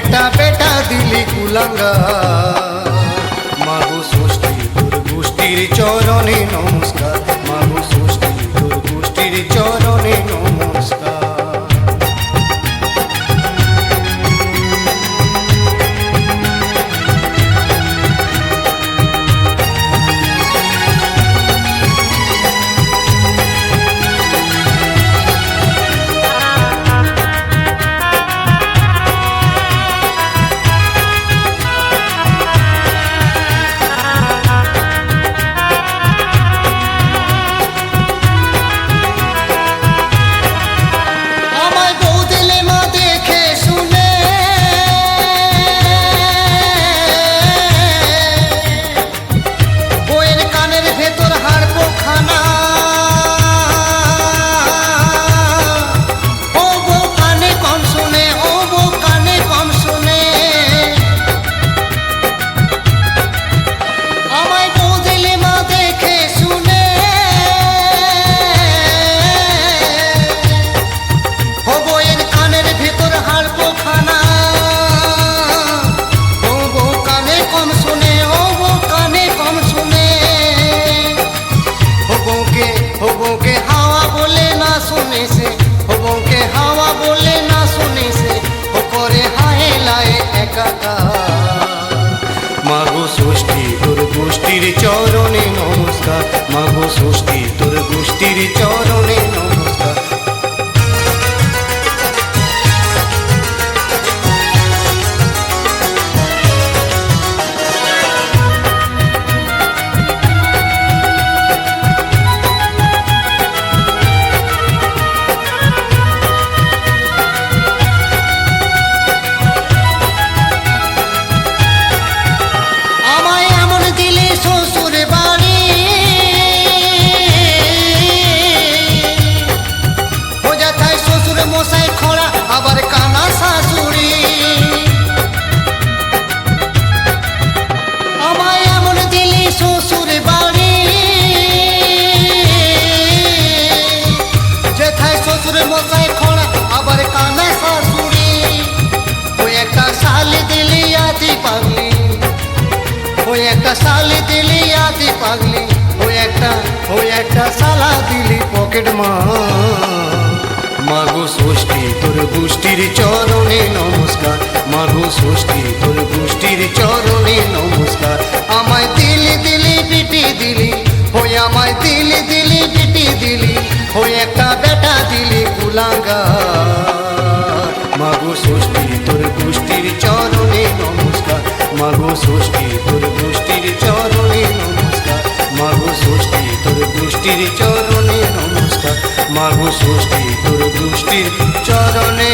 একটা বেটা দিলি কুলাঙ্গা। মাগো ষষ্ঠী তোর গোষ্ঠীর চরণে নমস্কার, মাগো ষষ্ঠী তোর গোষ্ঠীর চরণে নমস্কার। মাগো ষষ্ঠী তোর গোষ্ঠীর চরণে নমস্কার, মাগো ষষ্ঠী তোর গোষ্ঠীর চরণে নমস্কার। একটা শালি দিলি আদি পাগলি, ওই একটা শালা দিলি পকেট মা। মাগো ষষ্ঠী তোর গোষ্ঠীর চরণে নমস্কার, মাগো ষষ্ঠী তোর গোষ্ঠীর চরণে নমস্কার। আমায় দিলি দিলি বিটি দিলি, ওই আমায় দিলি দিলি বিটি দিলি, ওই একটা বেটা দিলি কুলাঙ্গা। মাগো ষষ্ঠী তোর গোষ্ঠীর চরণে নমস্কার, মাগো ষষ্ঠী তোর গোষ্ঠীর চরণে নমস্কার, মাগো ষষ্ঠী তোর গোষ্ঠীর চরণে নমস্কার, মাগো ষষ্ঠী তোর গোষ্ঠীর চরণে